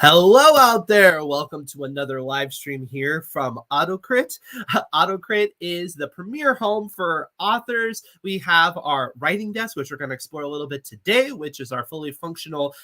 Hello out there. Welcome to another live stream here from AutoCrit. AutoCrit is the premier home for authors. We have our writing desk, which we're going to explore a little bit today, which is our fully functional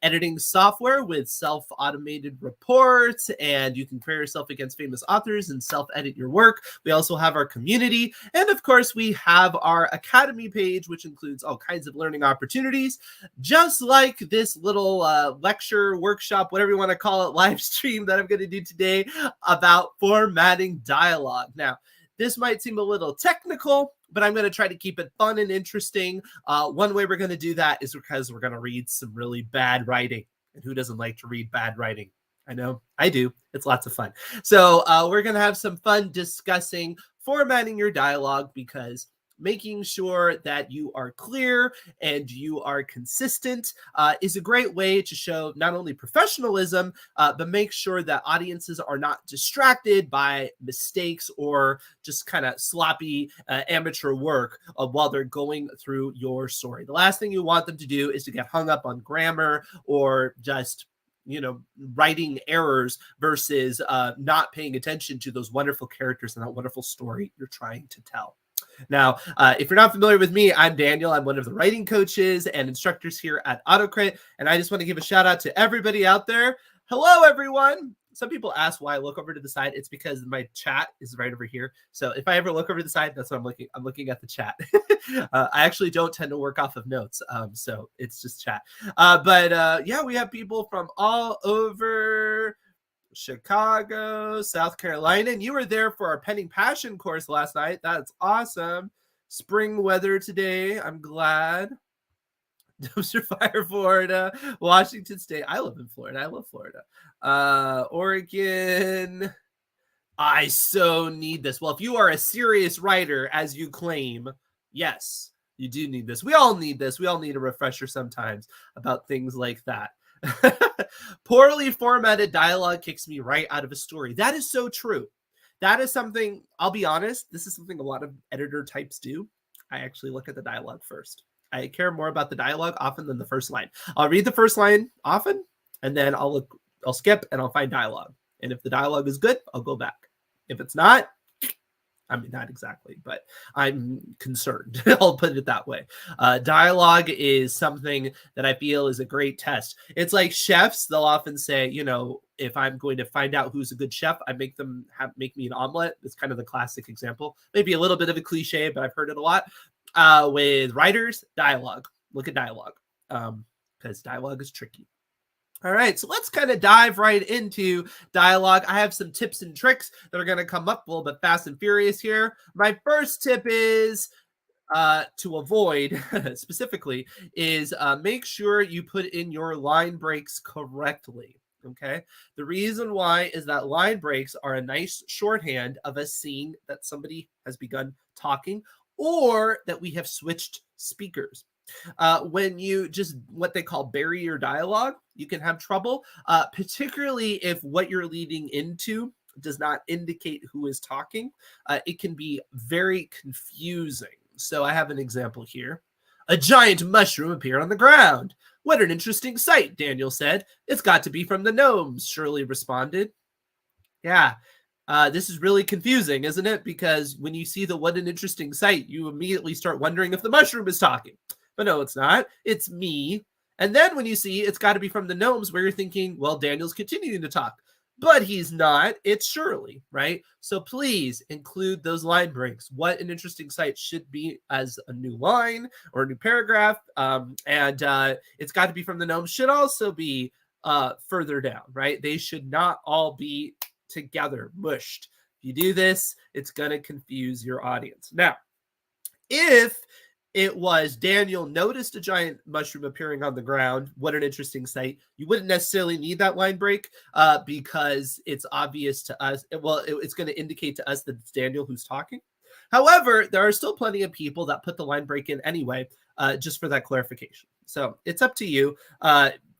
editing software with self-automated reports, and you can compare yourself against famous authors and self-edit your work. We also have our community, and of course, we have our Academy page, which includes all kinds of learning opportunities, just like this little lecture, workshop, whatever you want to call it, live stream that I'm going to do today about formatting dialogue. Now, this might seem a little technical, but I'm going to try to keep it fun and interesting. One way we're going to do that is because we're going to read some really bad writing. And who doesn't like to read bad writing? I know I do. It's lots of fun. So we're going to have some fun discussing formatting your dialogue, because making sure that you are clear and you are consistent is a great way to show not only professionalism, but make sure that audiences are not distracted by mistakes or just kind of sloppy amateur work while they're going through your story. The last thing you want them to do is to get hung up on grammar or just writing errors versus not paying attention to those wonderful characters and that wonderful story you're trying to tell. Now, if you're not familiar with me, I'm Daniel. I'm one of the writing coaches and instructors here at AutoCrit, and I just want to give a shout out to everybody out there. Hello, everyone. Some people ask why I look over to the side. It's because my chat is right over here. So if I ever look over to the side, that's what I'm looking. I'm looking at the chat. I actually don't tend to work off of notes, so it's just chat. Yeah, we have people from all over Chicago, South Carolina, and you were there for our Penning Passion course last night. That's awesome. Spring weather today. I'm glad. Dumpster Fire, Florida, Washington State. I live in Florida. I love Florida. Oregon. I so need this. Well, if you are a serious writer, as you claim, yes, you do need this. We all need this. We all need a refresher sometimes about things like that. Poorly formatted dialogue kicks me right out of a story. That is so true. That is something, I'll be honest, this is something a lot of editor types do. I actually look at the dialogue first. I care more about the dialogue often than the first line. I'll read the first line often, and then I'll skip and I'll find dialogue. And if the dialogue is good, I'll go back. If it's not, I mean, not exactly, but I'm concerned. I'll put it that way. Dialogue is something that I feel is a great test. It's like chefs. They'll often say, if I'm going to find out who's a good chef, I make them make me an omelet. It's kind of the classic example. Maybe a little bit of a cliche, but I've heard it a lot. With writers, dialogue. Look at dialogue, because dialogue is tricky. All right, so let's kind of dive right into dialogue. I have some tips and tricks that are going to come up a little bit fast and furious here. My first tip is to avoid, specifically, is make sure you put in your line breaks correctly. Okay, the reason why is that line breaks are a nice shorthand of us seeing that somebody has begun talking or that we have switched speakers. When you just what they call bury your dialogue, you can have trouble, particularly if what you're leading into does not indicate who is talking. It can be very confusing. So I have an example here. A giant mushroom appeared on the ground. What an interesting sight, Daniel said. It's got to be from the gnomes, Shirley responded. Yeah. This is really confusing, isn't it? Because when you see the what an interesting sight, you immediately start wondering if the mushroom is talking. But no, it's not. It's me. And then when you see it's got to be from the gnomes, where you're thinking, well, Daniel's continuing to talk. But he's not. It's Shirley, right? So please include those line breaks. What an interesting sight should be as a new line or a new paragraph. And it's got to be from the gnomes should also be further down, right? They should not all be together, mushed. If you do this, it's going to confuse your audience. Now, if it was Daniel noticed a giant mushroom appearing on the ground, what an interesting sight, you wouldn't necessarily need that line break because it's obvious to us. Well, it's going to indicate to us that it's Daniel who's talking. However, there are still plenty of people that put the line break in anyway, just for that clarification. So it's up to you.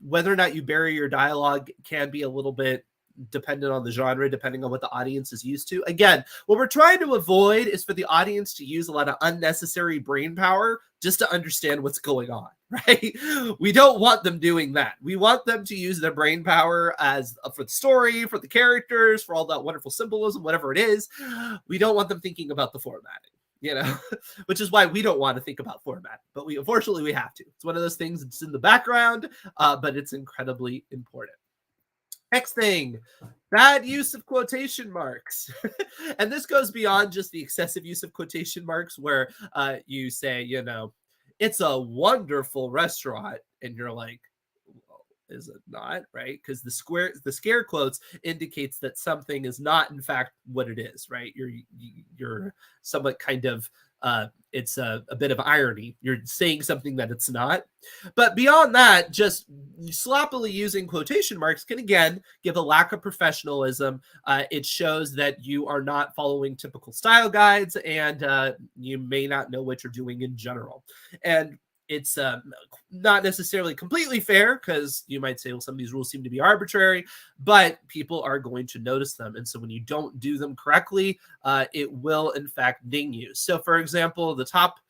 Whether or not you bury your dialogue can be a little bit dependent on the genre, depending on what the audience is used to. Again, what we're trying to avoid is for the audience to use a lot of unnecessary brain power just to understand what's going on, right? We don't want them doing that. We want them to use their brain power as for the story, for the characters, for all that wonderful symbolism, whatever it is. We don't want them thinking about the formatting, which is why we don't want to think about format, but unfortunately we have to. It's one of those things that's in the background, but it's incredibly important. Next thing, bad use of quotation marks. And this goes beyond just the excessive use of quotation marks where you say, it's a wonderful restaurant. And you're like, well, is it not? Right? Because the scare quotes indicates that something is not, in fact, what it is, right? You're somewhat kind of, it's a bit of irony. You're saying something that it's not. But beyond that, just sloppily using quotation marks can, again, give a lack of professionalism. It shows that you are not following typical style guides, and you may not know what you're doing in general. And it's not necessarily completely fair, because you might say, well, some of these rules seem to be arbitrary, but people are going to notice them. And so when you don't do them correctly, it will, in fact, ding you. So, for example, the top,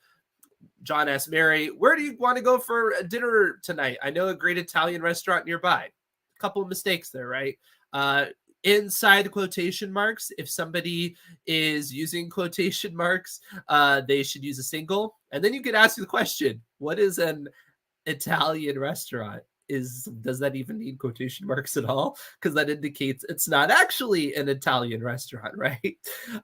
John asked Mary, where do you want to go for dinner tonight? I know a great Italian restaurant nearby. A couple of mistakes there, right? Inside quotation marks, if somebody is using quotation marks, they should use a single. And then you could ask the question, what is an Italian restaurant? Does that even need quotation marks at all? Because that indicates it's not actually an Italian restaurant, right?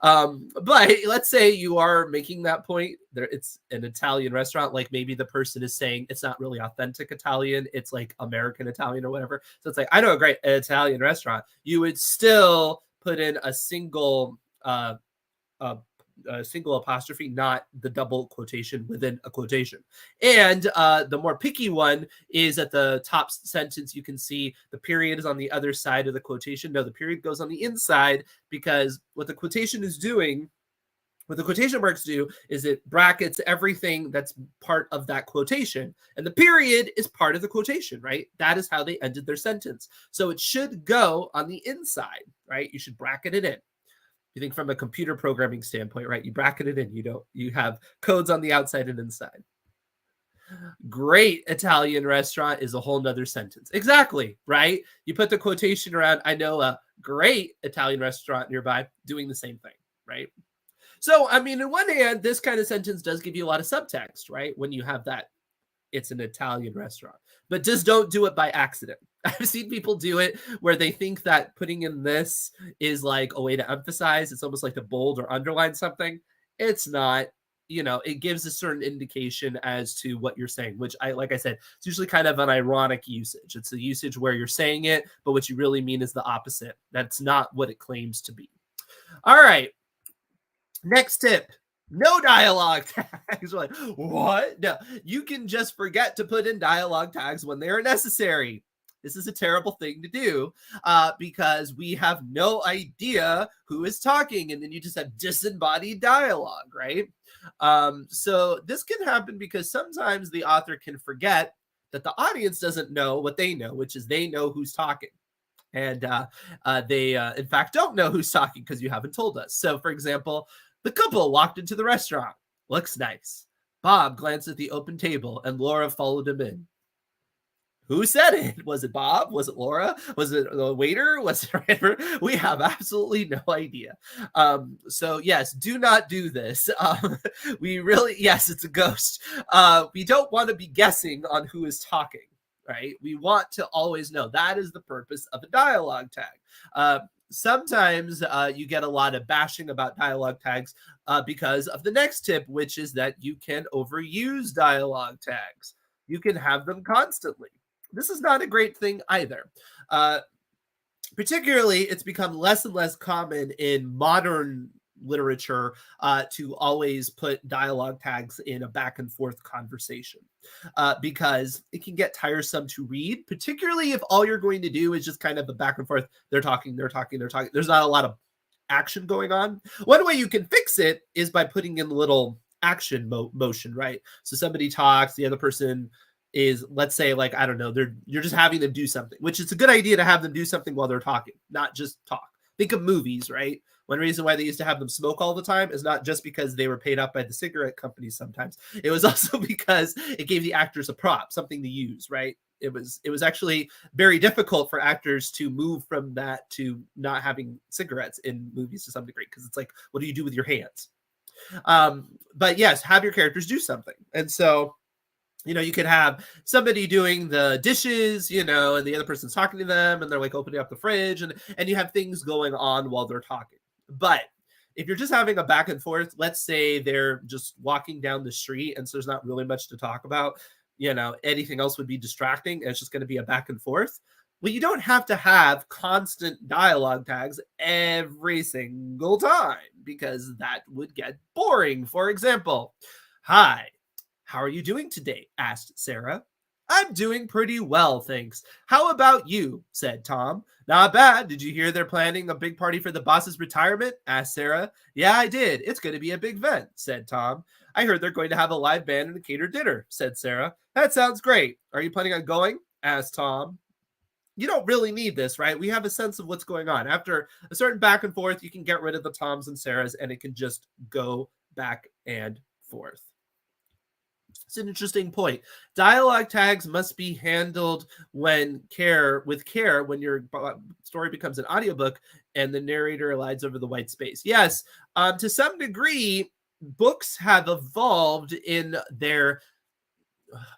But let's say you are making that point. It's an Italian restaurant, like maybe the person is saying it's not really authentic Italian, it's like American Italian or whatever. So it's like, I know a great Italian restaurant. You would still put in a single apostrophe, not the double quotation within a quotation. And the more picky one is at the top sentence. You can see the period is on the other side of the quotation. No, the period goes on the inside, because what the quotation is doing, what the quotation marks do, is it brackets everything that's part of that quotation. And the period is part of the quotation, right? That is how they ended their sentence. So it should go on the inside, right? You should bracket it in. You think from a computer programming standpoint, right? You bracket it in. You have codes on the outside and inside. Great Italian restaurant is a whole nother sentence. Exactly, right? You put the quotation around, I know a great Italian restaurant nearby, doing the same thing, right? So, I mean, on one hand, this kind of sentence does give you a lot of subtext, right? When you have that, it's an Italian restaurant. But just don't do it by accident. I've seen people do it where they think that putting in this is like a way to emphasize. It's almost like to bold or underline something. It's not. It gives a certain indication as to what you're saying, which like I said, it's usually kind of an ironic usage. It's a usage where you're saying it, but what you really mean is the opposite. That's not what it claims to be. All right. Next tip. No dialogue tags. We're like, what? No, you can just forget to put in dialogue tags when they are necessary. This is a terrible thing to do because we have no idea who is talking, and then you just have disembodied dialogue, right? So this can happen because sometimes the author can forget that the audience doesn't know what they know, which is they know who's talking. And they, in fact, don't know who's talking because you haven't told us. So, for example, the couple walked into the restaurant. Looks nice. Bob glanced at the open table, and Laura followed him in. Who said it? Was it Bob? Was it Laura? Was it the waiter? Was it River? We have absolutely no idea. So yes, do not do this. Yes, it's a ghost. We don't want to be guessing on who is talking, right? We want to always know. That is the purpose of a dialogue tag. Sometimes you get a lot of bashing about dialogue tags because of the next tip, which is that you can overuse dialogue tags. You can have them constantly. This is not a great thing either. Particularly, it's become less and less common in modern literature to always put dialogue tags in a back and forth conversation because it can get tiresome to read, particularly if all you're going to do is just kind of a back and forth. They're talking. There's not a lot of action going on. One way you can fix it is by putting in a little action motion, right? So somebody talks, the other person is, let's say, like, I don't know, you're just having them do something, which it's a good idea to have them do something while they're talking, not just talk. Think of movies, right? One reason why they used to have them smoke all the time is not just because they were paid up by the cigarette companies sometimes. It was also because it gave the actors a prop, something to use, right? It was actually very difficult for actors to move from that to not having cigarettes in movies to some degree, because it's like, what do you do with your hands? But yes, have your characters do something. And so, you know, you could have somebody doing the dishes, you know, and the other person's talking to them, and they're like opening up the fridge, and you have things going on while they're talking. But if you're just having a back and forth, let's say they're just walking down the street, and so there's not really much to talk about, you know, anything else would be distracting, and it's just going to be a back and forth. Well, you don't have to have constant dialogue tags every single time, because that would get boring. For example, hi, how are you doing today? Asked Sarah. I'm doing pretty well, thanks. How about you? Said Tom. Not bad. Did you hear they're planning a big party for the boss's retirement? Asked Sarah. Yeah, I did. It's going to be a big event, said Tom. I heard they're going to have a live band and a catered dinner, said Sarah. That sounds great. Are you planning on going? Asked Tom. You don't really need this, right? We have a sense of what's going on. After a certain back and forth, you can get rid of the Toms and Sarahs, and it can just go back and forth. It's an interesting point. Dialogue tags must be handled with care when your story becomes an audiobook and the narrator elides over the white space. Yes, to some degree, books have evolved in their,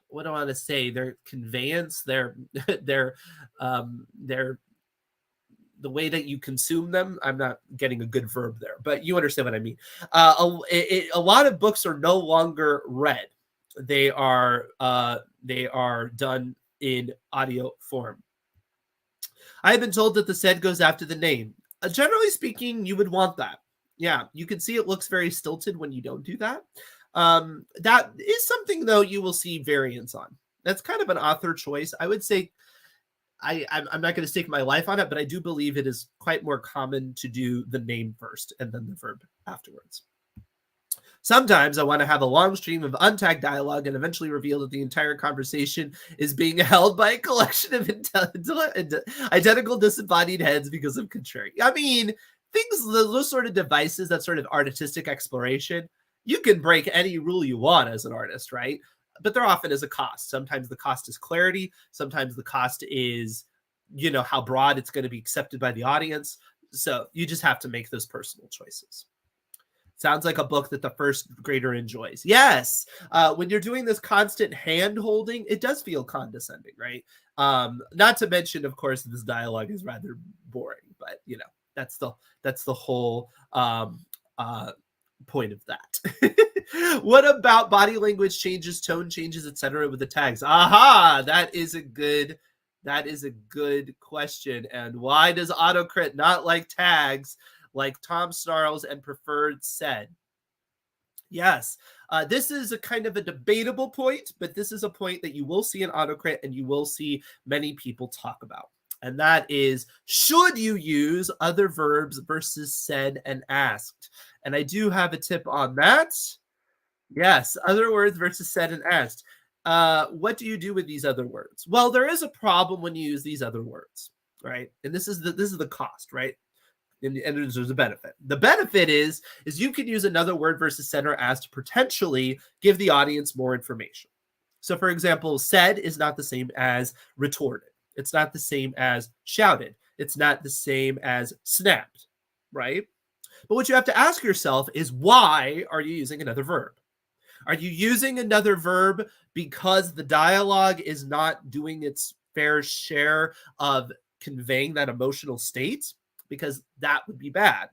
what do I want to say, their conveyance, their the way that you consume them. I'm not getting a good verb there, but you understand what I mean. A lot of books are no longer read. They are done in audio form. I've been told that the said goes after the name. Generally speaking, you would want that. Yeah, you can see it looks very stilted when you don't do that. That is something, though, you will see variants on. That's kind of an author choice. I would say I'm not going to stake my life on it, but I do believe it is quite more common to do the name first and then the verb afterwards. Sometimes I want to have a long stream of untagged dialogue and eventually reveal that the entire conversation is being held by a collection of identical disembodied heads because of contrary. I mean, those sort of devices, that sort of artistic exploration, you can break any rule you want as an artist, right? But there often is a cost. Sometimes the cost is clarity. Sometimes the cost is, you know, how broad it's going to be accepted by the audience. So you just have to make those personal choices. Sounds like a book that the first grader enjoys. Yes. When you're doing this constant hand holding, it does feel condescending, right? Not to mention, of course, this dialogue is rather boring, but you know, that's the whole point of that. What about body language changes, tone changes, etc. with the tags? Aha, that is a good question. And why does AutoCrit not like tags like Tom snarls and preferred said? Yes, this is a kind of a debatable point, but this is a point that you will see in AutoCrit and you will see many people talk about. And that is, should you use other verbs versus said and asked? And I do have a tip on that. Yes, other words versus said and asked. What do you do with these other words? Well, there is a problem when you use these other words, right? And this is the cost, right? And there's a benefit. The benefit is you can use another word versus said or asked to potentially give the audience more information. So, for example, said is not the same as retorted. It's not the same as shouted. It's not the same as snapped, right? But what you have to ask yourself is, why are you using another verb? Are you using another verb because the dialogue is not doing its fair share of conveying that emotional state? Because that would be bad.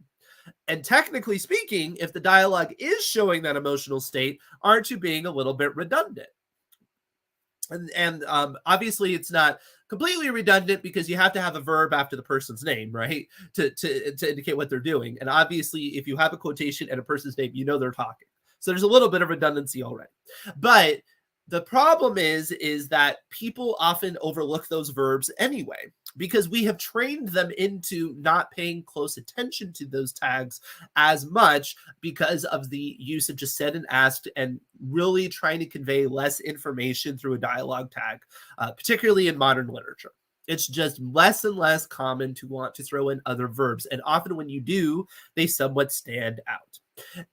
And technically speaking, if the dialogue is showing that emotional state, aren't you being a little bit redundant? And obviously it's not completely redundant, because you have to have a verb after the person's name, right? To indicate what they're doing. And obviously if you have a quotation and a person's name, you know they're talking. So there's a little bit of redundancy already. But The problem is that people often overlook those verbs anyway, because we have trained them into not paying close attention to those tags as much because of the use of just said and asked, and really trying to convey less information through a dialogue tag, particularly in modern literature. It's just less and less common to want to throw in other verbs. And often when you do, they somewhat stand out.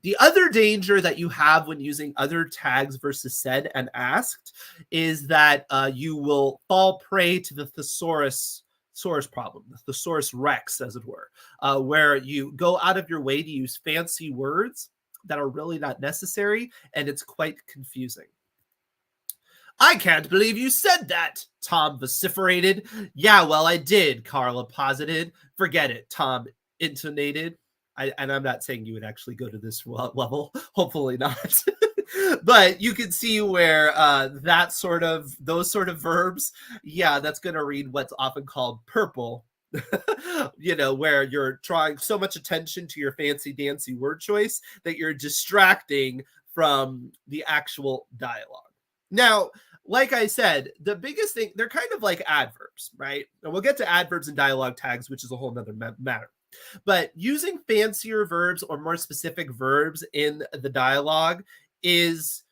The other danger that you have when using other tags versus said and asked is that you will fall prey to the thesaurus problem, the thesaurus rex, as it were, where you go out of your way to use fancy words that are really not necessary, and it's quite confusing. I can't believe you said that, Tom vociferated. Yeah, well, I did, Carla posited. Forget it, Tom intonated. And I'm not saying you would actually go to this level, hopefully not. But you can see where those sort of verbs, yeah, that's going to read what's often called purple, where you're drawing so much attention to your fancy dancy word choice that you're distracting from the actual dialogue. Now, like I said, the biggest thing, they're kind of like adverbs, right? And we'll get to adverbs and dialogue tags, which is a whole nother matter. But using fancier verbs or more specific verbs in the dialogue is,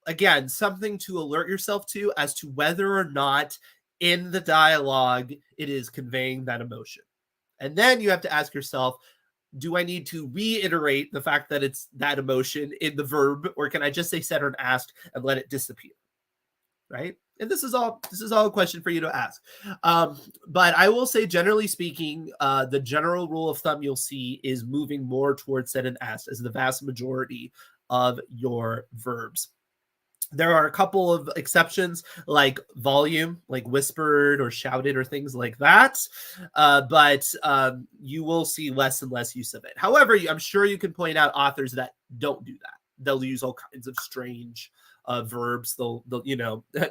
again, something to alert yourself to as to whether or not in the dialogue it is conveying that emotion. And then you have to ask yourself, do I need to reiterate the fact that it's that emotion in the verb, or can I just say said or asked and let it disappear? Right? And this is all a question for you to ask. But I will say, generally speaking, the general rule of thumb you'll see is moving more towards said and asked as the vast majority of your verbs. There are a couple of exceptions, like volume, like whispered or shouted or things like that. But you will see less and less use of it. However, I'm sure you can point out authors that don't do that. They'll use all kinds of strange verbs. They'll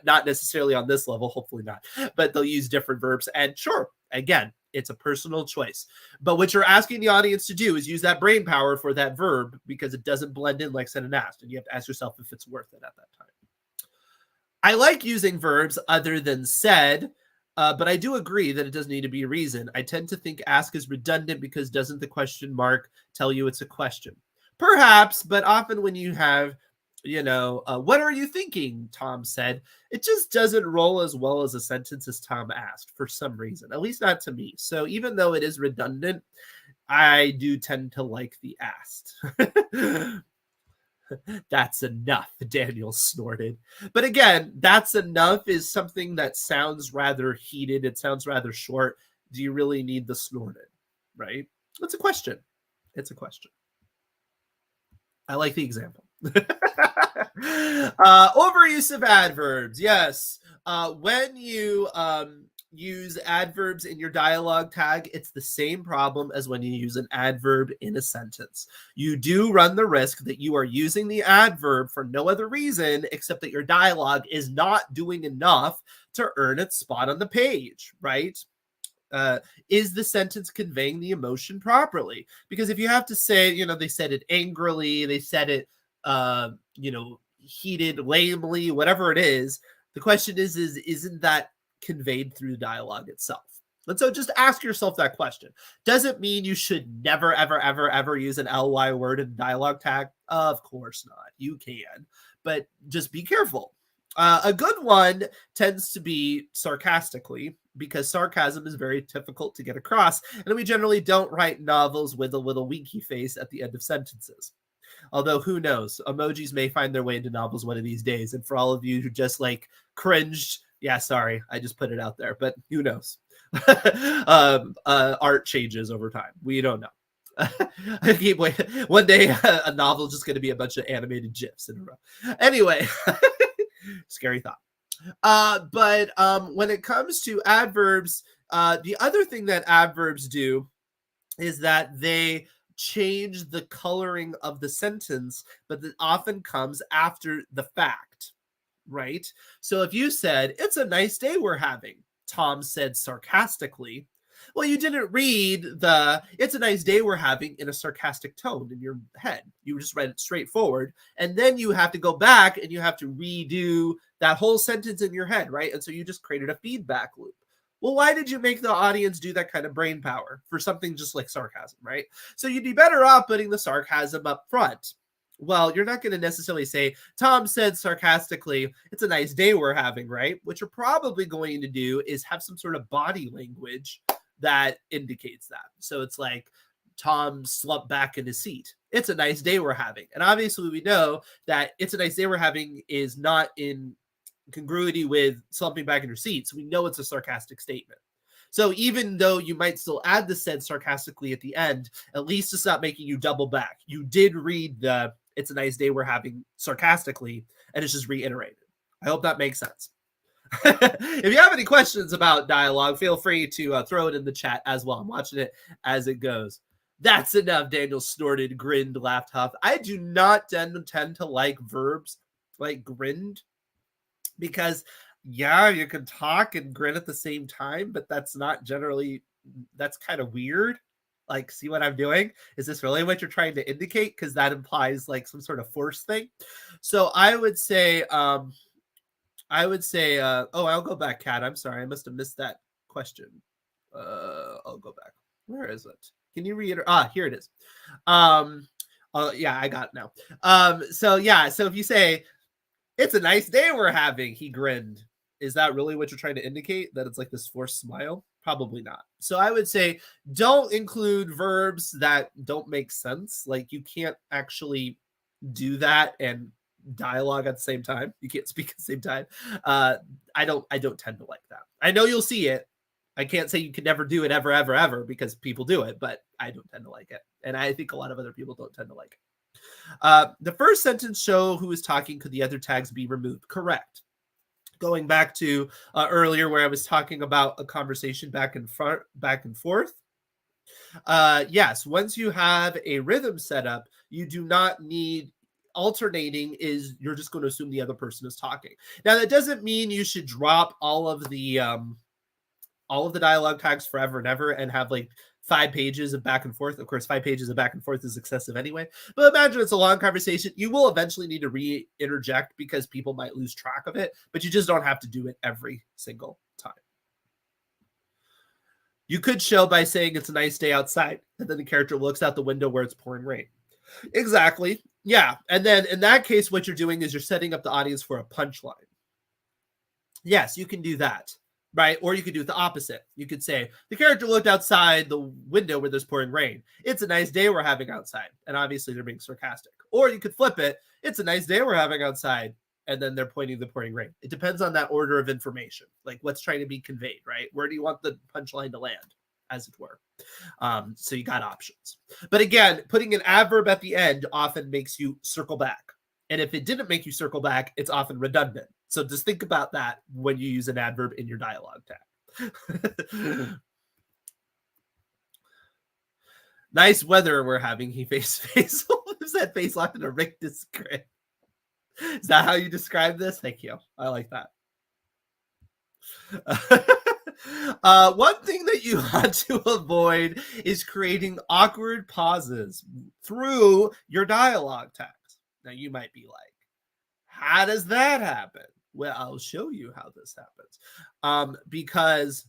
not necessarily on this level, hopefully not, but they'll use different verbs. And sure, again, it's a personal choice. But what you're asking the audience to do is use that brain power for that verb, because it doesn't blend in like said and asked. And you have to ask yourself if it's worth it at that time. I like using verbs other than said, but I do agree that it does need to be a reason. I tend to think ask is redundant because doesn't the question mark tell you it's a question? Perhaps, but often when you have, what are you thinking, Tom said, it just doesn't roll as well as a sentence as Tom asked for some reason, at least not to me. So even though it is redundant, I do tend to like the asked. That's enough, Daniel snorted. But again, that's enough is something that sounds rather heated. It sounds rather short. Do you really need the snorted, right? It's a question. It's a question. I like the example. Overuse of adverbs. Yes. When you use adverbs in your dialogue tag, it's the same problem as when you use an adverb in a sentence. You do run the risk that you are using the adverb for no other reason except that your dialogue is not doing enough to earn its spot on the page, right? Is the sentence conveying the emotion properly? Because if you have to say, they said it angrily, they said it, heated, lamely, whatever it is, the question is isn't that conveyed through the dialogue itself? And so just ask yourself that question. Does it mean you should never, ever, ever, ever use an ly word in dialogue tag? Of course not. You can, but just be careful. A good one tends to be sarcastically, because sarcasm is very difficult to get across, and we generally don't write novels with a little winky face at the end of sentences. Although, who knows? Emojis may find their way into novels one of these days, and for all of you who just cringed, yeah, sorry, I just put it out there, but who knows? Art changes over time. We don't know. I keep waiting. One day, a novel is just going to be a bunch of animated GIFs in a row. Anyway, scary thought. But when it comes to adverbs, the other thing that adverbs do is that they change the coloring of the sentence, but that often comes after the fact, right? So if you said, "It's a nice day we're having," Tom said sarcastically, Well, you didn't read the "it's a nice day we're having" in a sarcastic tone in your head. You just read it straightforward. And then you have to go back and you have to redo that whole sentence in your head, right? And so you just created a feedback loop. Well, why did you make the audience do that kind of brain power for something just like sarcasm, right? So you'd be better off putting the sarcasm up front. Well, you're not going to necessarily say, Tom said sarcastically, "it's a nice day we're having," right? What you're probably going to do is have some sort of body language that indicates that. So it's like Tom slumped back in his seat. "It's a nice day we're having." And obviously we know that "it's a nice day we're having" is not in congruity with slumping back in your seat. So we know it's a sarcastic statement. So even though you might still add the "said" sarcastically at the end, at least it's not making you double back. You did read the "it's a nice day we're having" sarcastically, and it's just reiterated. I hope that makes sense. If you have any questions about dialogue, feel free to throw it in the chat as well. I'm watching it as it goes. "That's enough," Daniel snorted, grinned, laughed, huffed. I do not tend to like verbs like grinned, because yeah, you can talk and grin at the same time, but that's not generally, that's kind of weird. Like, see what I'm doing? Is this really what you're trying to indicate? Because that implies like some sort of force thing. So I would say, oh, I'll go back, Kat. I'm sorry. I must have missed that question. I'll go back. Where is it? Can you reiterate? Here it is. Yeah, I got it now. So if you say, "it's a nice day we're having," he grinned. Is that really what you're trying to indicate? That it's like this forced smile? Probably not. So I would say don't include verbs that don't make sense. Like, you can't actually do that and dialogue at the same time. You can't speak at the same time. I don't tend to like that. I know you'll see it. I can't say you can never do it ever, because people do it, but I don't tend to like it. And I think a lot of other people don't tend to like it. The first sentence, "show who is talking, could the other tags be removed?" Correct. Going back to earlier where I was talking about a conversation back and forth. Yes, once you have a rhythm set up, you do not need alternating. Is you're just going to assume the other person is talking. Now, that doesn't mean you should drop all of the dialogue tags forever and ever and have like 5 pages of back and forth. Of course, 5 pages of back and forth is excessive anyway. But imagine it's a long conversation. You will eventually need to re-interject because people might lose track of it, but you just don't have to do it every single time. You could show by saying "it's a nice day outside," and then the character looks out the window where it's pouring rain. Exactly. Yeah. And then in that case, what you're doing is you're setting up the audience for a punchline. Yes, you can do that. Right? Or you could do it the opposite. You could say, the character looked outside the window where there's pouring rain. "It's a nice day we're having outside." And obviously they're being sarcastic. Or you could flip it. "It's a nice day we're having outside." And then they're pointing the pouring rain. It depends on that order of information. Like, what's trying to be conveyed, right? Where do you want the punchline to land, as it were? So you got options. But again, putting an adverb at the end often makes you circle back. And if it didn't make you circle back, it's often redundant. So just think about that when you use an adverb in your dialogue tag. "Nice weather we're having," he face. Is that face locked in a rictus grin? Is that how you describe this? Thank you. I like that. One thing that you want to avoid is creating awkward pauses through your dialogue tags. Now you might be like, how does that happen? Well, I'll show you how this happens. Because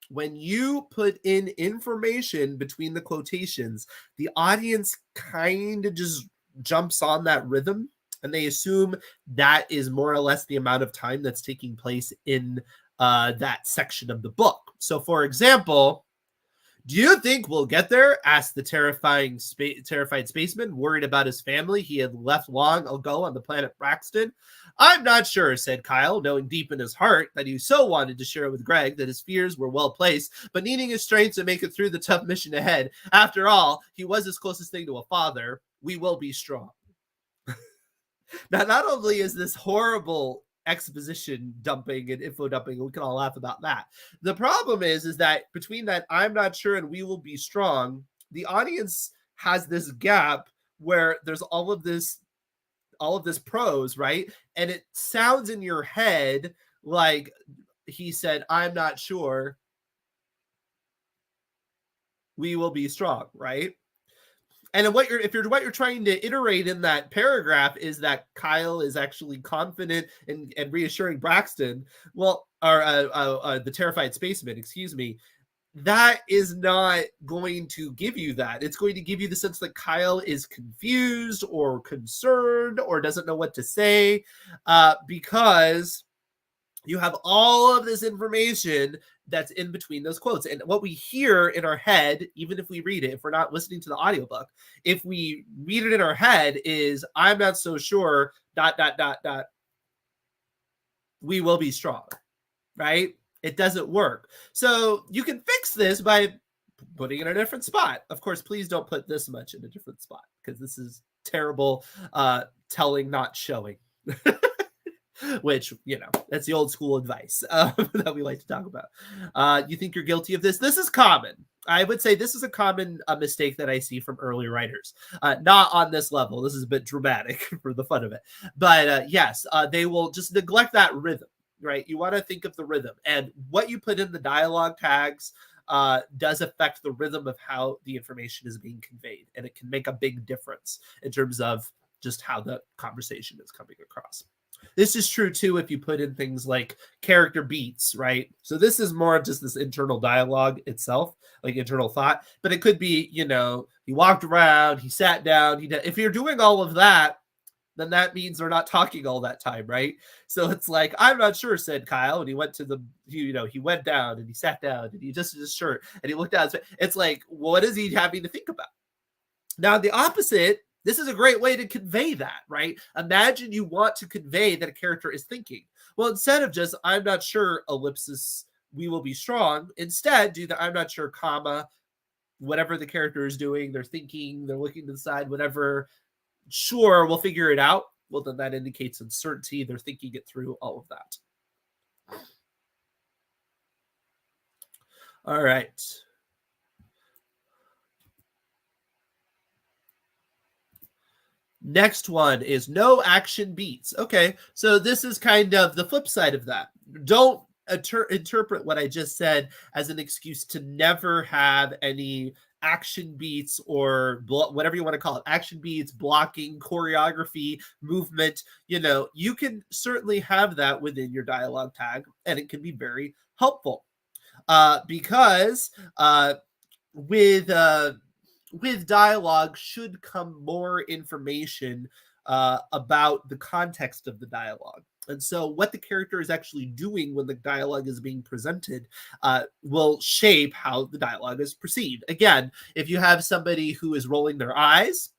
when you put in information between the quotations, the audience kind of just jumps on that rhythm, and they assume that is more or less the amount of time that's taking place in that section of the book. So, for example, "Do you think we'll get there?" asked the terrified spaceman, worried about his family he had left long ago on the planet Braxton. "I'm not sure," said Kyle, knowing deep in his heart that he so wanted to share with Greg that his fears were well placed, but needing his strength to make it through the tough mission ahead. After all, he was his closest thing to a father. "We will be strong." Now, not only is this horrible exposition dumping and info dumping, we can all laugh about that. The problem is that between that "I'm not sure" and "we will be strong," the audience has this gap where there's all of this prose, right? And it sounds in your head like he said, "I'm not sure." we will be strong, right? And what you're trying to iterate in that paragraph is that Kyle is actually confident and reassuring Braxton, well, or the terrified spaceman, excuse me, that is not going to give you that. It's going to give you the sense that Kyle is confused or concerned or doesn't know what to say, because you have all of this information that's in between those quotes. And what we hear in our head, even if we read it, if we're not listening to the audiobook, if we read it in our head is, I'm not so sure, ... we will be strong, right? It doesn't work. So you can fix this by putting it in a different spot. Of course, please don't put this much in a different spot because this is terrible telling, not showing. Which, that's the old school advice that we like to talk about. You think you're guilty of this? This is common. I would say this is a common mistake that I see from early writers. Not on this level. This is a bit dramatic for the fun of it. But yes, they will just neglect that rhythm, right? You want to think of the rhythm. And what you put in the dialogue tags does affect the rhythm of how the information is being conveyed. And it can make a big difference in terms of just how the conversation is coming across. This is true too if you put in things like character beats, right? So this is more of just this internal dialogue itself, like internal thought. But it could be, he walked around, he sat down. If you're doing all of that, then that means they're not talking all that time, right? So it's like, I'm not sure, said Kyle, and he went to he went down and he sat down and he adjusted his shirt and he looked down. It's like, what is he having to think about? Now, the opposite. This is a great way to convey that, right? Imagine you want to convey that a character is thinking. Well, instead of just, I'm not sure, ellipsis, we will be strong, instead do the I'm not sure, comma, whatever the character is doing, they're thinking, they're looking to the side, whatever, sure, we'll figure it out. Well, then that indicates uncertainty. They're thinking it through, all of that. All right. Next one is no action beats. Okay, so this is kind of the flip side of that. Don't interpret what I just said as an excuse to never have any action beats or whatever you want to call it. Action beats, blocking, choreography, movement. You can certainly have that within your dialogue tag, and it can be very helpful because with dialogue should come more information about the context of the dialogue. And so what the character is actually doing when the dialogue is being presented will shape how the dialogue is perceived. Again, if you have somebody who is rolling their eyes,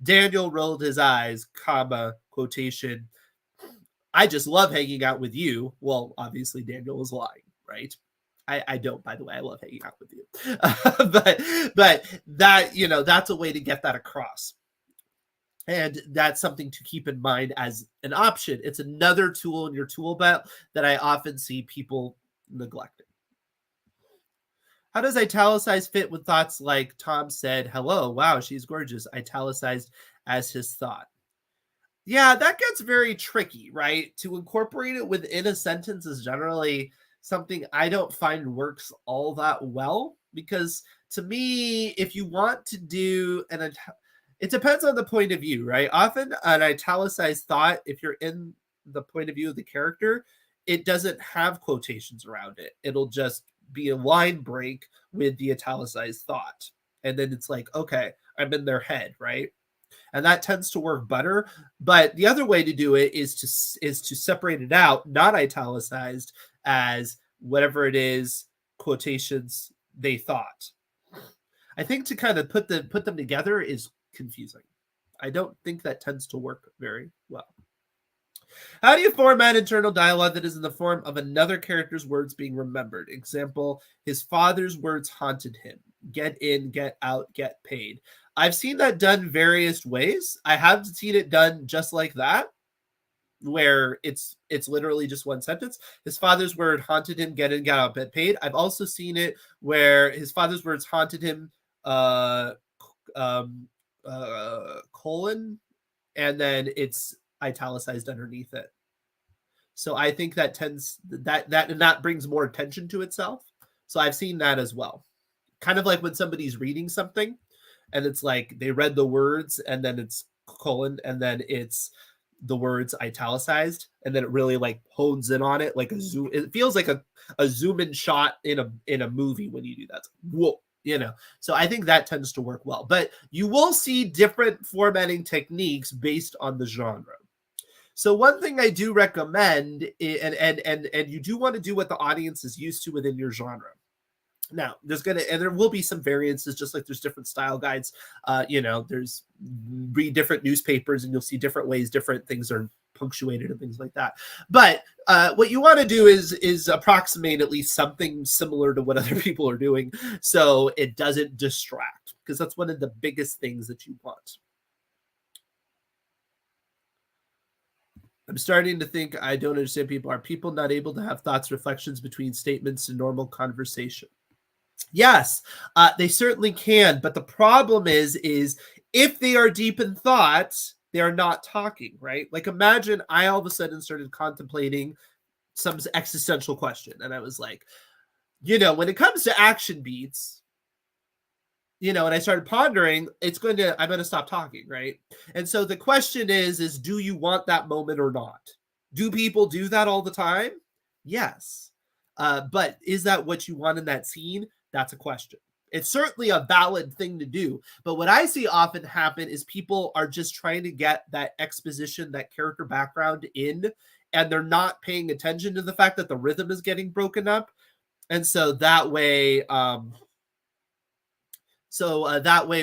Daniel rolled his eyes, comma, quotation, I just love hanging out with you. Well, obviously Daniel was lying, right? I don't, by the way. I love hanging out with you. but that, that's a way to get that across. And that's something to keep in mind as an option. It's another tool in your tool belt that I often see people neglecting. How does italicized fit with thoughts like Tom said, hello, wow, she's gorgeous, italicized as his thought? Yeah, that gets very tricky, right? To incorporate it within a sentence is generally something I don't find works all that well, because to me, if you want to do it depends on the point of view, right? Often an italicized thought, if you're in the point of view of the character, it doesn't have quotations around it. It'll just be a line break with the italicized thought. And then it's like, okay, I'm in their head, right? And that tends to work better. But the other way to do it is to separate it out, not italicized, as whatever it is, quotations they thought. I think to kind of put them together is confusing. I don't think that tends to work very well. How do you format internal dialogue that is in the form of another character's words being remembered? Example, his father's words haunted him. Get in, get out, get paid. I've seen that done various ways. I have seen it done just like that, where it's literally just one sentence. His father's word haunted him, get in, get out, get paid. I've also seen it where his father's words haunted him, colon, and then it's italicized underneath it. So I think that that brings more attention to itself. So I've seen that as well. kind of like when somebody's reading something and it's like they read the words and then it's colon and then it's the words italicized, and then it really like hones in on it like a zoom. It feels like a zoom in shot in a movie when you do that. Whoa, so I think that tends to work well, but you will see different formatting techniques based on the genre. So one thing I do recommend, and you do want to do what the audience is used to within your genre. Now, there will be some variances, just like there's different style guides. There's read different newspapers and you'll see different ways different things are punctuated and things like that. But what you want to do is approximate at least something similar to what other people are doing, so it doesn't distract, because that's one of the biggest things that you want. I'm starting to think I don't understand people. Are people not able to have thoughts, reflections between statements in normal conversation? Yes, they certainly can. But the problem is if they are deep in thought, they are not talking, right? Like imagine I all of a sudden started contemplating some existential question. And I was like, when it comes to action beats, and I started pondering, I'm going to stop talking, right? And so the question is do you want that moment or not? Do people do that all the time? Yes. But is that what you want in that scene? That's a question. It's certainly a valid thing to do. But what I see often happen is people are just trying to get that exposition, that character background in, and they're not paying attention to the fact that the rhythm is getting broken up. And so that way,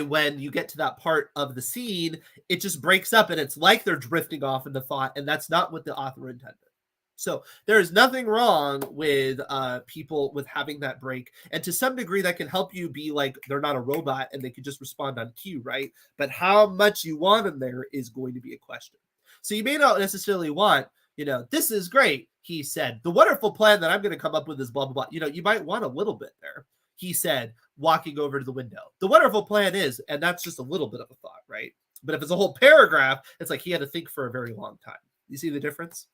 when you get to that part of the scene, it just breaks up and it's like they're drifting off into thought, and that's not what the author intended. So there is nothing wrong with people with having that break. And to some degree, that can help you be like, they're not a robot and they can just respond on cue, right? But how much you want them there is going to be a question. So you may not necessarily want, this is great, he said. The wonderful plan that I'm going to come up with is blah, blah, blah. You might want a little bit there. He said, walking over to the window. The wonderful plan is, and that's just a little bit of a thought, right? But if it's a whole paragraph, it's like he had to think for a very long time. You see the difference?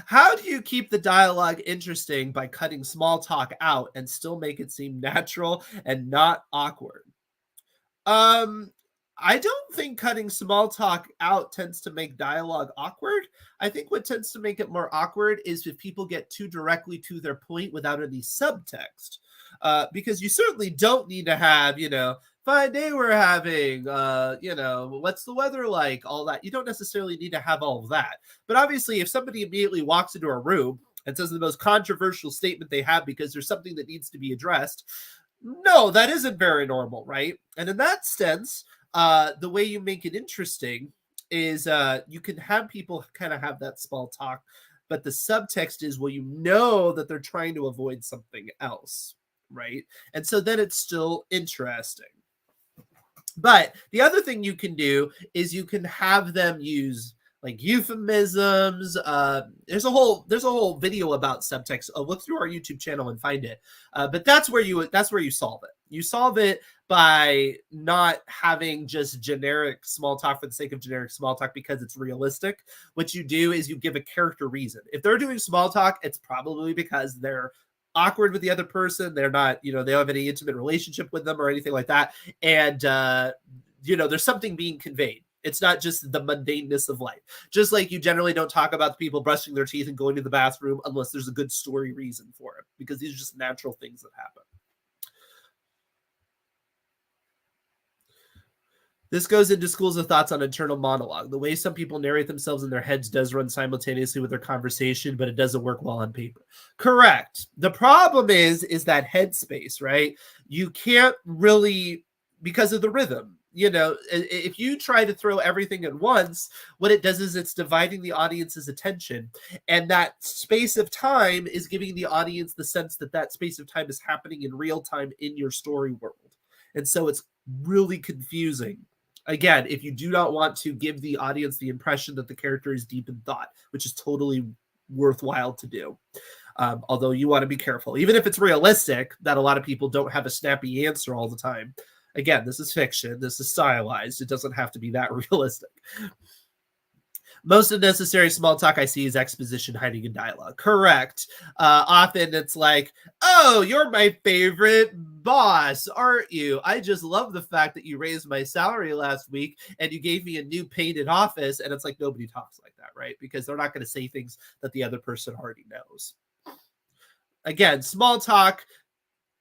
How do you keep the dialogue interesting by cutting small talk out and still make it seem natural and not awkward? I don't think cutting small talk out tends to make dialogue awkward. I think what tends to make it more awkward is if people get too directly to their point without any subtext. Because you certainly don't need to have, fine day we're having, what's the weather like, all that. You don't necessarily need to have all of that. But obviously, if somebody immediately walks into a room and says the most controversial statement they have because there's something that needs to be addressed, no, that isn't very normal, right? And in that sense, the way you make it interesting is you can have people kind of have that small talk, but the subtext is, well, that they're trying to avoid something else, right? And so then it's still interesting. But the other thing you can do is you can have them use like euphemisms. There's a whole video about subtext. Look through our YouTube channel and find it. But that's where you solve it. You solve it by not having just generic small talk for the sake of generic small talk because it's realistic. What you do is you give a character reason. If they're doing small talk, it's probably because they're awkward with the other person. They're not, they don't have any intimate relationship with them or anything like that. And, there's something being conveyed. It's not just the mundaneness of life. Just like you generally don't talk about the people brushing their teeth and going to the bathroom unless there's a good story reason for it, because these are just natural things that happen. This goes into schools of thoughts on internal monologue. The way some people narrate themselves in their heads does run simultaneously with their conversation, but it doesn't work well on paper. Correct. The problem is that headspace, right? You can't really, because of the rhythm. If you try to throw everything at once, what it does is it's dividing the audience's attention. And that space of time is giving the audience the sense that space of time is happening in real time in your story world. And so it's really confusing. Again, if you do not want to give the audience the impression that the character is deep in thought, which is totally worthwhile to do. Although you want to be careful. Even if it's realistic, that a lot of people don't have a snappy answer all the time. Again, this is fiction. This is stylized. It doesn't have to be that realistic. Most unnecessary small talk I see is exposition hiding in dialogue. Correct. Often it's like, oh, you're my favorite boss, aren't you? I just love the fact that you raised my salary last week and you gave me a new painted office. And it's like nobody talks like that, right? Because they're not going to say things that the other person already knows. Again, small talk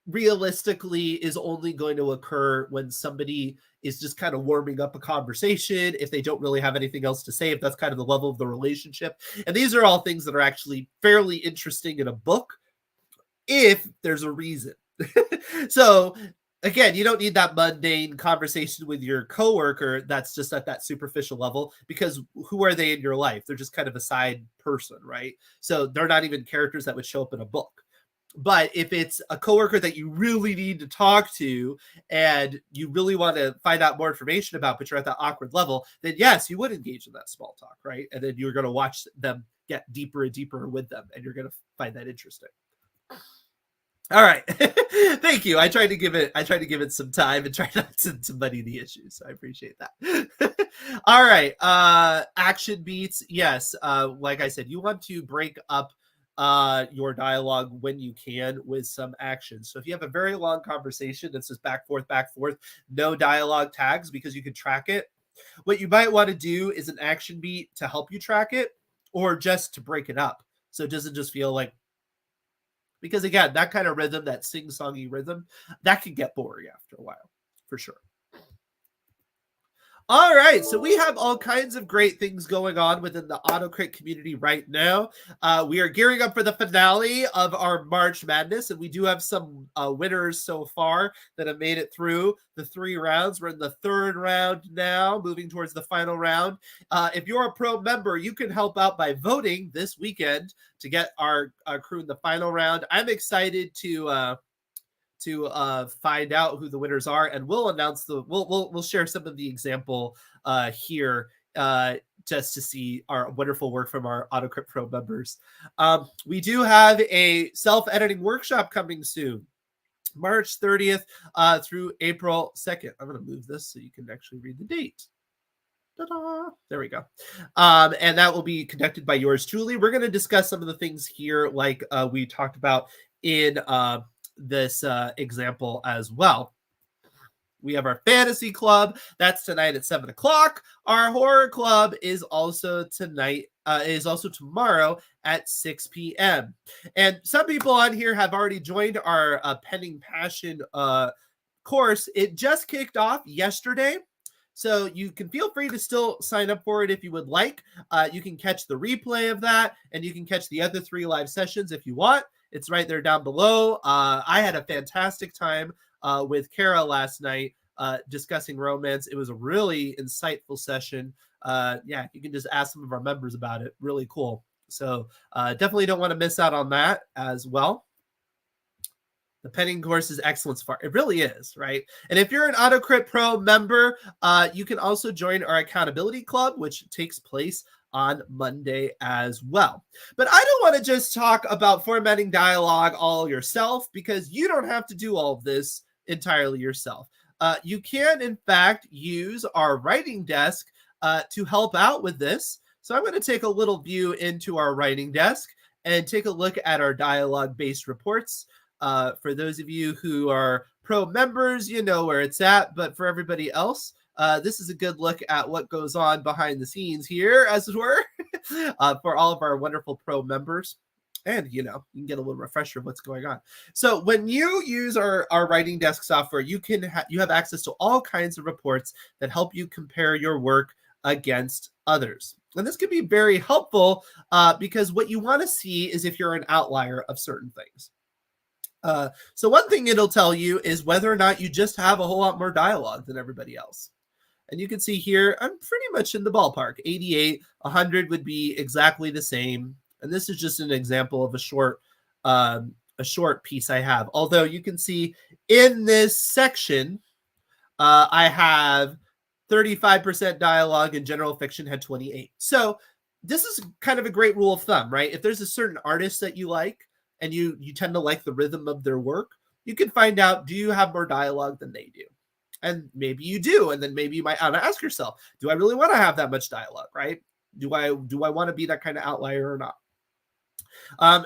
realistically is only going to occur when somebody is just kind of warming up a conversation, if they don't really have anything else to say, if that's kind of the level of the relationship. And these are all things that are actually fairly interesting in a book if there's a reason. So again, you don't need that mundane conversation with your coworker that's just at that superficial level, because who are they in your life? They're just kind of a side person, right? So they're not even characters that would show up in a book. But if it's a coworker that you really need to talk to and you really want to find out more information about, but you're at that awkward level, then yes, you would engage in that small talk, right? And then you're going to watch them get deeper and deeper with them, and you're going to find that interesting. All right. Thank you. I tried to give it some time and try not to muddy the issues. So I appreciate that. All right. Action beats. Yes. Like I said, you want to break up your dialogue when you can with some action. So if you have a very long conversation that's just back, forth, no dialogue tags because you can track it. What you might want to do is an action beat to help you track it, or just to break it up. So it doesn't just feel like, because again, that kind of rhythm, that sing-songy rhythm, that can get boring after a while, for sure. All right, so we have all kinds of great things going on within the AutoCrit community right now. We are gearing up for the finale of our March Madness, and we do have some winners so far that have made it through the 3 rounds. We're in the 3rd round now, moving towards the final round. If you're a pro member, you can help out by voting this weekend to get our crew in the final round. I'm excited to find out who the winners are, and we'll announce we'll share some of the example here just to see our wonderful work from our AutoCrit Pro members. We do have a self-editing workshop coming soon, March 30th through April 2nd. I'm going to move this so you can actually read the date. Ta-da! There we go. And that will be conducted by yours truly. We're going to discuss some of the things here like we talked about in this example as well. We have our fantasy club. That's tonight at 7 o'clock. Our horror club is also tomorrow at 6 p.m. And some people on here have already joined our Penning Passion course. It just kicked off yesterday, so you can feel free to still sign up for it if you would like. You can catch the replay of that, and you can catch the other 3 live sessions if you want. It's right there down below. I had a fantastic time with Kara last night discussing romance. It was a really insightful session. Yeah, you can just ask some of our members about it. Really cool. So definitely don't want to miss out on that as well. The Penning course is excellent so far. It really is, right? And if you're an AutoCrit Pro member, you can also join our accountability club, which takes place on Monday as well. But I don't want to just talk about formatting dialogue all yourself, because you don't have to do all of this entirely yourself. You can, in fact, use our writing desk to help out with this. So I'm going to take a little view into our writing desk and take a look at our dialogue-based reports. For those of you who are pro members, you know where it's at. But for everybody else, this is a good look at what goes on behind the scenes here, as it were, for all of our wonderful pro members. And, you can get a little refresher of what's going on. So when you use our writing desk software, you have access to all kinds of reports that help you compare your work against others. And this can be very helpful because what you want to see is if you're an outlier of certain things. So one thing it'll tell you is whether or not you just have a whole lot more dialogue than everybody else. And you can see here, I'm pretty much in the ballpark. 88, 100 would be exactly the same. And this is just an example of a short piece I have. Although you can see in this section, I have 35% dialogue, and general fiction had 28. So this is kind of a great rule of thumb, right? If there's a certain artist that you like, and you tend to like the rhythm of their work, you can find out, do you have more dialogue than they do? And maybe you do. And then maybe you might ask yourself, do I really want to have that much dialogue, right? Do I want to be that kind of outlier or not?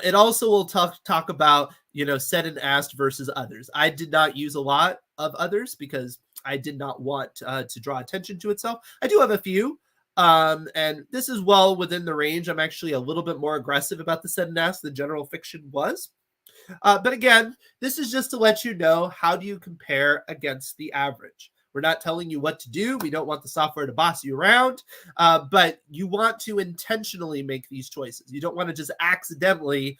It also will talk about, said and asked versus others. I did not use a lot of others because I did not want to draw attention to itself. I do have a few, and this is well within the range. I'm actually a little bit more aggressive about the said and asked than general fiction was. But again, this is just to let you know, how do you compare against the average? We're not telling you what to do. We don't want the software to boss you around, but you want to intentionally make these choices. You don't want to just accidentally,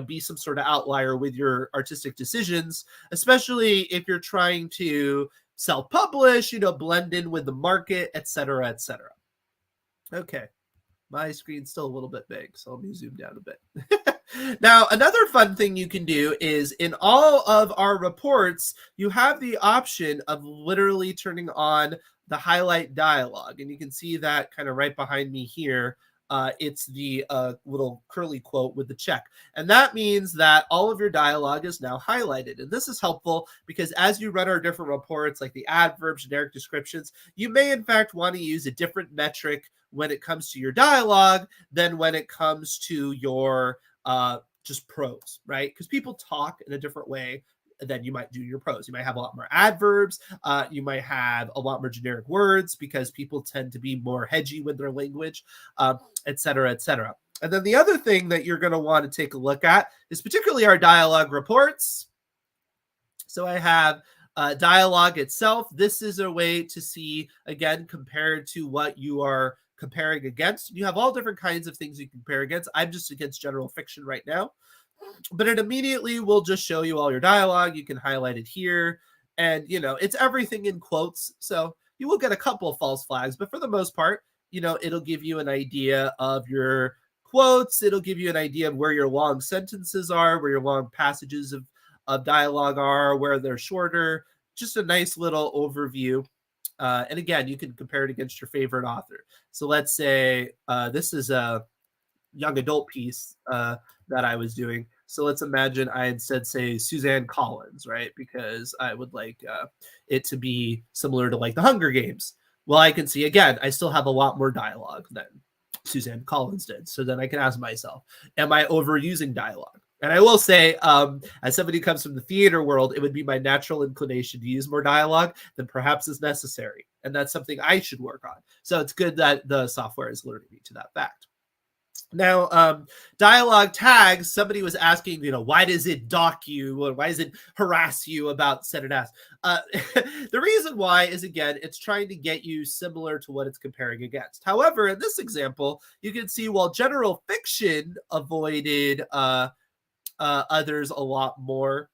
be some sort of outlier with your artistic decisions, especially if you're trying to self-publish, blend in with the market, etc., etc. Okay. My screen's still a little bit big, so let me zoom down a bit. Now, another fun thing you can do is in all of our reports, you have the option of literally turning on the highlight dialog. And you can see that kind of right behind me here. It's the little curly quote with the check. And that means that all of your dialogue is now highlighted. And this is helpful because as you run our different reports, like the adverbs, generic descriptions, you may in fact want to use a different metric when it comes to your dialogue than when it comes to your just prose, right? Because people talk in a different way than you might do your prose. You might have a lot more adverbs. You might have a lot more generic words because people tend to be more hedgy with their language, et cetera, et cetera. And then the other thing that you're going to want to take a look at is particularly our dialogue reports. So I have dialogue itself. This is a way to see, again, compared to what you are comparing against. You have all different kinds of things you compare against. I'm just against general fiction right now, but it immediately will just show you all your dialogue. You can highlight it here, and it's everything in quotes, so you will get a couple of false flags, but for the most part, it'll give you an idea of your quotes. It'll give you an idea of where your long sentences are, where your long passages of dialogue are, where they're shorter. Just a nice little overview. And again, you can compare it against your favorite author. So let's say this is a young adult piece that I was doing. So let's imagine I instead say Suzanne Collins, right? Because I would like it to be similar to like the Hunger Games. Well, I can see, again, I still have a lot more dialogue than Suzanne Collins did. So then I can ask myself, am I overusing dialogue? And I will say, as somebody who comes from the theater world, it would be my natural inclination to use more dialogue than perhaps is necessary. And that's something I should work on. So it's good that the software is alerting me to that fact. Now, dialogue tags, somebody was asking, why does it dock you? Or why does it harass you about said and asked? The reason why is, again, it's trying to get you similar to what it's comparing against. However, in this example, you can see while general fiction avoided others a lot more,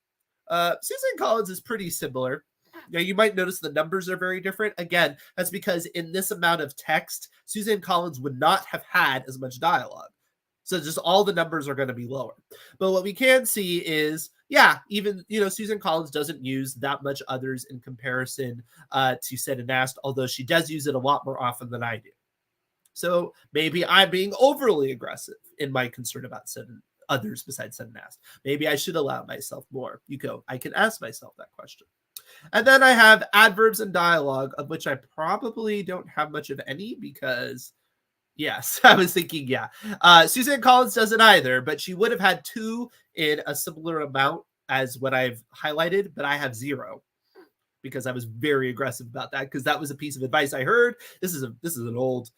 Susan Collins is pretty similar. Now, you might notice the numbers are very different. Again, that's because in this amount of text, Suzanne Collins would not have had as much dialogue. So just all the numbers are going to be lower. But what we can see is, yeah, even, Suzanne Collins doesn't use that much others in comparison to said and asked, although she does use it a lot more often than I do. So maybe I'm being overly aggressive in my concern about said and others besides said and asked. Maybe I should allow myself more. I can ask myself that question. And then I have adverbs and dialogue, of which I probably don't have much of any because, yes, I was thinking, yeah. Suzanne Collins doesn't either, but she would have had 2 in a similar amount as what I've highlighted, but I have 0 because I was very aggressive about that because that was a piece of advice I heard. This is an old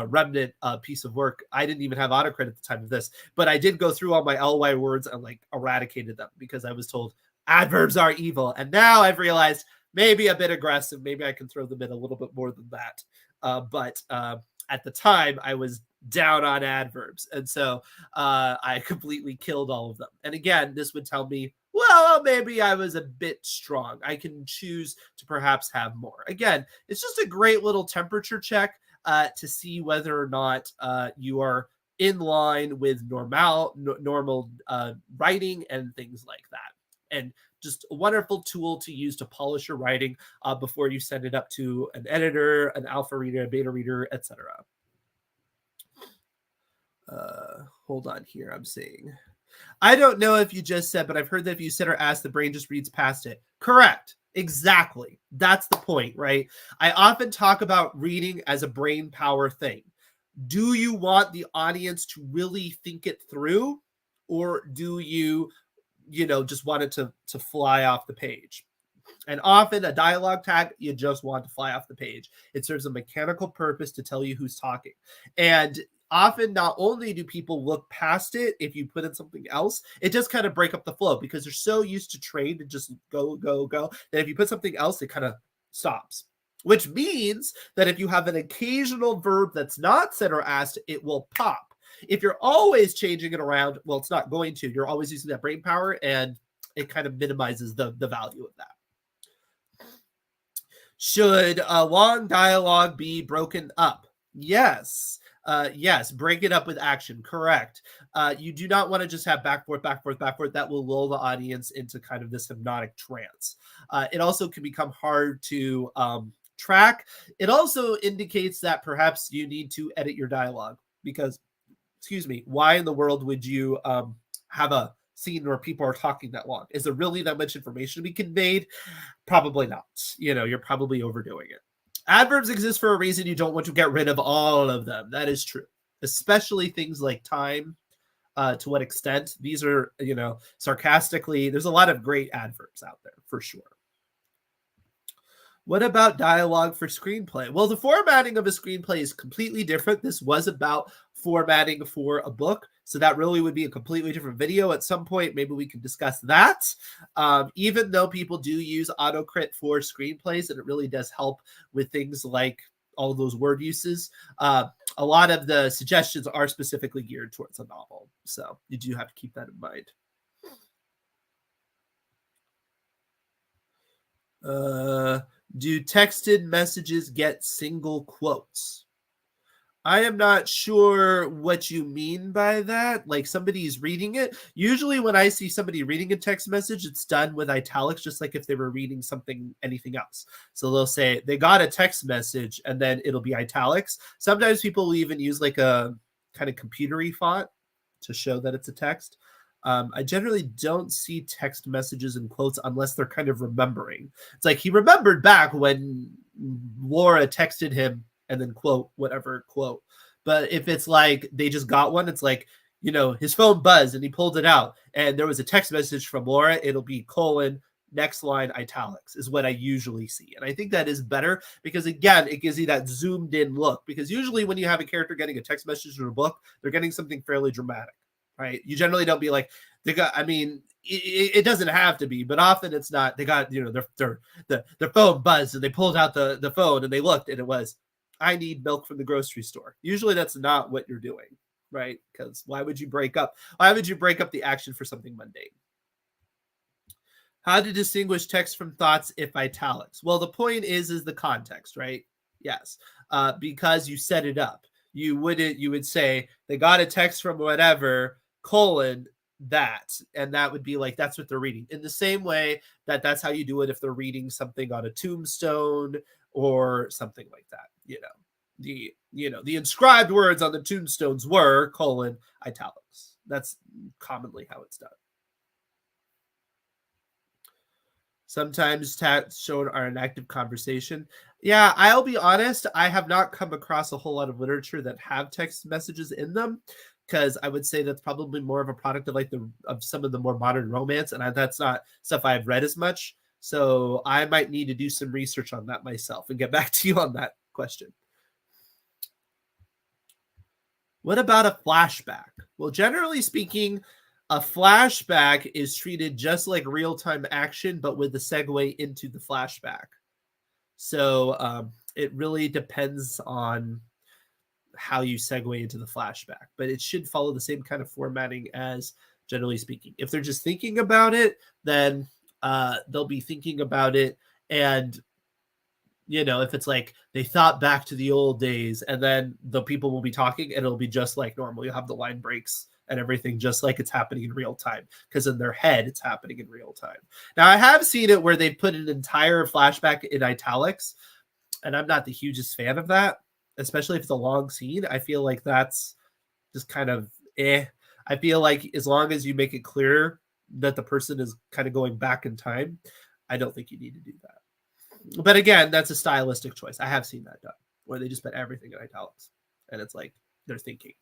remnant piece of work. I didn't even have AutoCrit at the time of this, but I did go through all my LY words and like eradicated them because I was told adverbs are evil. And now I've realized maybe a bit aggressive. Maybe I can throw them in a little bit more than that. But at the time, I was down on adverbs. And so I completely killed all of them. And again, this would tell me, well, maybe I was a bit strong. I can choose to perhaps have more. Again, it's just a great little temperature check to see whether or not you are in line with normal writing and things like that. And just a wonderful tool to use to polish your writing before you send it up to an editor, an alpha reader, a beta reader, etc. Hold on here. I'm saying, I don't know if you just said, but I've heard that if you said or asked, the brain just reads past it. Correct. Exactly. That's the point, right? I often talk about reading as a brain power thing. Do you want the audience to really think it through, or do you, just want it to fly off the page? And often a dialogue tag, you just want to fly off the page. It serves a mechanical purpose to tell you who's talking. And often not only do people look past it if you put in something else, it does kind of break up the flow because they're so used to trade to just go, go, go, that if you put something else, it kind of stops. Which means that if you have an occasional verb that's not said or asked, it will pop. If you're always changing it around, well, it's not going to. You're always using that brain power, and it kind of minimizes the value of that. Should a long dialogue be broken up? Yes. Yes, break it up with action. Correct. You do not want to just have back, forth, back, forth, back, forth. That will lull the audience into kind of this hypnotic trance. It also can become hard to track. It also indicates that perhaps you need to edit your dialogue because, excuse me, why in the world would you have a scene where people are talking that long? Is there really that much information to be conveyed? Probably not. You're probably overdoing it. Adverbs exist for a reason. You don't want to get rid of all of them. That is true, especially things like time. To what extent? These are, sarcastically, there's a lot of great adverbs out there for sure. What about dialogue for screenplay? Well, the formatting of a screenplay is completely different. This was about formatting for a book, so that really would be a completely different video. At some point, maybe we can discuss that. Even though people do use AutoCrit for screenplays, and it really does help with things like all of those word uses, a lot of the suggestions are specifically geared towards a novel. So you do have to keep that in mind. Do texted messages get single quotes? I am not sure what you mean by that. Like somebody's reading it. Usually when I see somebody reading a text message, it's done with italics, just like if they were reading anything else. So they'll say they got a text message and then it'll be italics. Sometimes people will even use like a kind of computery font to show that it's a text. I generally don't see text messages in quotes unless they're kind of remembering. It's like he remembered back when Laura texted him and then quote, whatever quote. But if it's like they just got one, it's like, his phone buzzed and he pulled it out and there was a text message from Laura, it'll be colon, next line, italics is what I usually see. And I think that is better because, again, it gives you that zoomed in look. Because usually when you have a character getting a text message in a book, they're getting something fairly dramatic. Right? You generally don't be like, it doesn't have to be, but often it's not. They got, their phone buzzed and they pulled out the phone and they looked and it was, I need milk from the grocery store. Usually that's not what you're doing, right? Because why would you break up the action for something mundane? How to distinguish text from thoughts if italics? Well, the point is the context, right? Yes, because you set it up. You would say they got a text from whatever, colon, that, and that would be like, that's what they're reading. In the same way that's how you do it if they're reading something on a tombstone or something like that. The inscribed words on the tombstones were colon, italics. That's commonly how it's done. Sometimes text shown are an active conversation. Yeah, I'll be honest, I have not come across a whole lot of literature that have text messages in them, because I would say that's probably more of a product of some of the more modern romance, and that's not stuff I've read as much. So I might need to do some research on that myself and get back to you on that question. What about a flashback? Well, generally speaking, a flashback is treated just like real-time action, but with the segue into the flashback. So it really depends on how you segue into the flashback, but it should follow the same kind of formatting as generally speaking. If they're just thinking about it, then they'll be thinking about it. And, if it's like they thought back to the old days and then the people will be talking and it'll be just like normal. You'll have the line breaks and everything just like it's happening in real time, because in their head it's happening in real time. Now, I have seen it where they put an entire flashback in italics, and I'm not the hugest fan of that, especially if it's a long scene. I feel like that's just kind of I feel like as long as you make it clear that the person is kind of going back in time, I don't think you need to do that. But again, that's a stylistic choice. I have seen that done where they just put everything in italics and it's like they're thinking.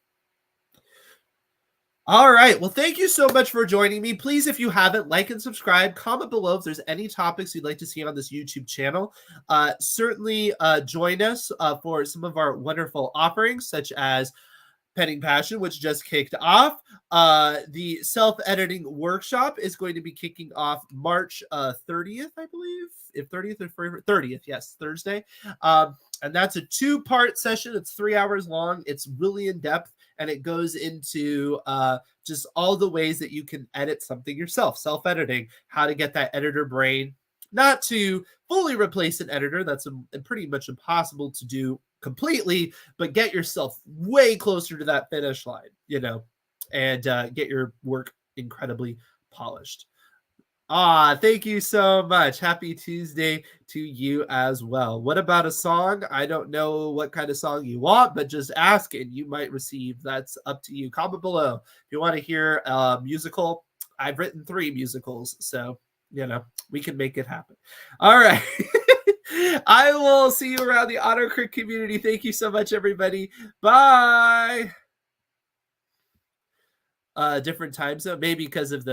All right. Well, thank you so much for joining me. Please, if you haven't, like and subscribe. Comment below if there's any topics you'd like to see on this YouTube channel. Certainly join us for some of our wonderful offerings, such as Penning Passion, which just kicked off. The self-editing workshop is going to be kicking off March 30th, I believe. If 30th or 30th, yes, Thursday. And that's a 2-part session. It's 3 hours long. It's really in depth, and it goes into just all the ways that you can edit something yourself, self-editing, how to get that editor brain, not to fully replace an editor. That's pretty much impossible to do completely, but get yourself way closer to that finish line, and get your work incredibly polished. Thank you so much. Happy Tuesday to you as well. What about a song? I don't know what kind of song you want, but just ask and you might receive. That's up to you. Comment below. If you want to hear a musical, I've written 3 musicals, so, we can make it happen. All right. I will see you around the AutoCrit community. Thank you so much, everybody. Bye. Different time zone, maybe because of the